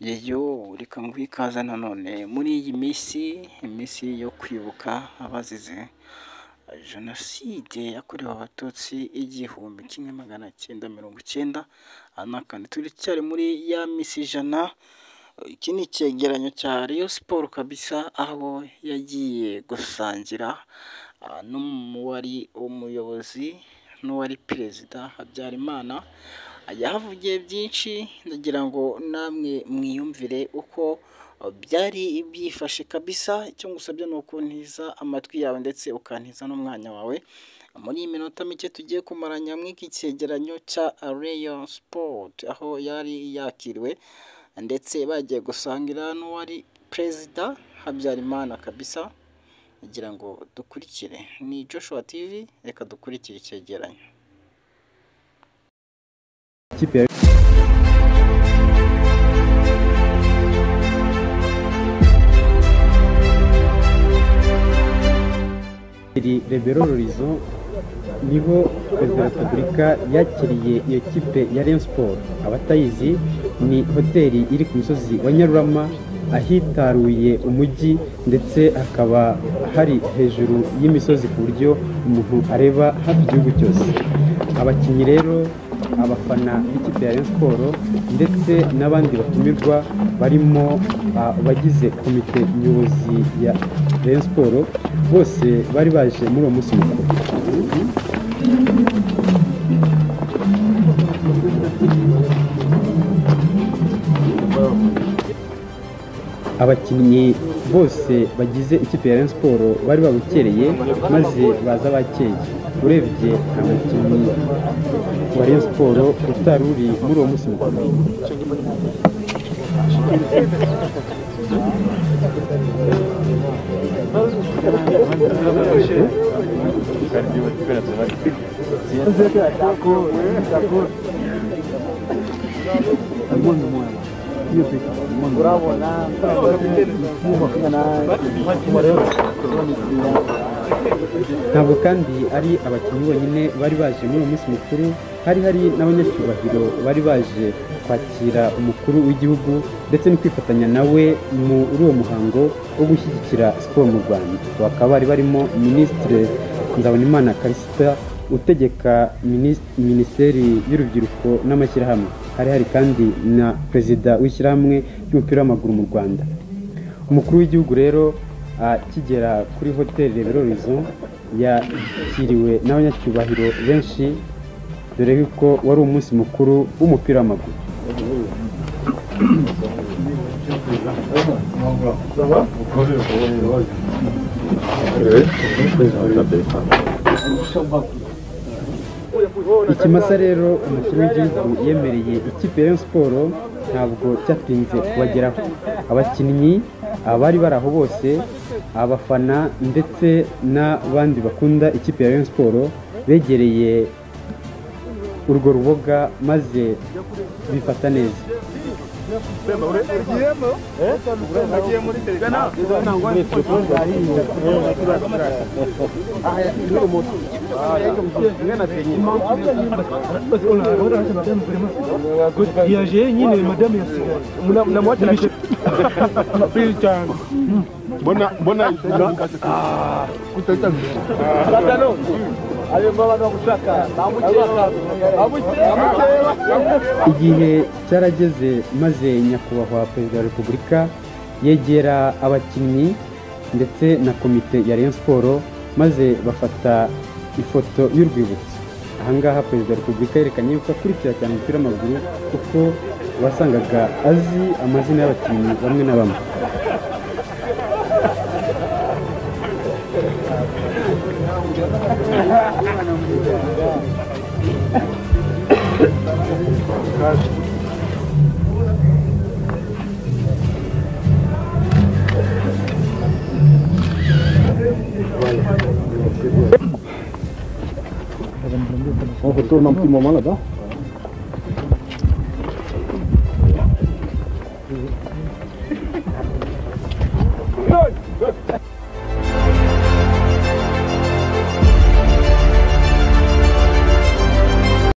Yeyo reka nguhe ikaze nanone muri iyi minsi yo kwibuka abazize jenoside yakorewe abatutsi 1990 kandi turacyari muri ya minsi ijana. Iki ni icyegeranyo cya Rayon Sport kabisa, aho yagiye gusangira n'uwari umuyobozi n'uwari perezida Habyarimana. Yahavugiye byinshi, ndagira ngo namwe mwiyumvire uko byari byifashe kabisa. Icyo ngusabye ni ukuntiza amatwi yawe ndetse ukantiza n'umwanya wawe muri iyi minota mike tugiye kumaranya mw'iki cyegeranyo cya Rayon Sport, aho yari yakiriwe ndetse bagiye gusangira n'uwari perezida Habyarimana kabisa. Ndagira ngo dukurikire, ni Joshua TV, reka dukurikire icyegeranyo. Rebero Horizon niho Perezida wa Repubulika yakiriye iyo kipe ya Rayon Sport. Abatayizi ni hoteli iri ku musozi wa Nyarurama ahitaruye umujyi, ndetse hakaba hari hejuru y'imisozi ku buryo umuntu areba hafi igihugu cyose. Abakinnyi rero, abafana b'ikipe ya Rayon Sport ndetse n'abandi batumirwa barimo abagize komite nyobozi ya Rayon Sport, bose bari baje muri uwo munsi mukuru. Abakinnyi bose bagize ikipe ya Rayon Sport bari babukereye maze baza bakeye. Urebye abakinnyi wa Rayon Sport utari uri muri uwo munsi mukuru. Ntabwo kandi ari abakinnyi bonyine bari baje muri uwo munsi mukuru, hari n'abanyacyubahiro bari baje kwakira umukuru w'igihugu ndetse no kwifatanya nawe muri uwo muhango wo gushyigikira siporo mu Rwanda. Bakaba bari barimo Minisitiri Nzabonimana Callixte utegeka Minisiteri y'Urubyiruko n'Amashyirahamwe. Hari kandi na Perezida w'ishyirahamwe ry'umupira w'amaguru mu Rwanda. Umukuru w'igihugu rero akigera kuri hoteli Rebero Horizon yakiriwe n'abanyacyubahiro benshi, dore yuko wari umunsi mukuru w'umupira w'amaguru. Ikimasa rero umukuru w'igihugu yemereye ikipe ya Rayon Sport ntabwo cyatinze kubageraho. Abakinnyi abari bari aho bose, abafana ndetse n'abandi bakunda ikipe ya Rayon Sport begereye urwo ruboga maze bifata neza. Igihe cyarageze maze nyakubahwa Perezida wa Repubulika yegera abakinnyi ndetse na komite ya Rayon Sport maze bafata ifoto y'urwibutso. Ahangaha Perezida wa Repubulika yerekanye yuko akurikira cyane umupira w'amaguru kuko wasangaga azi amazina y'abakinnyi bamwe na bamwe. On retourne un petit moment là-bas.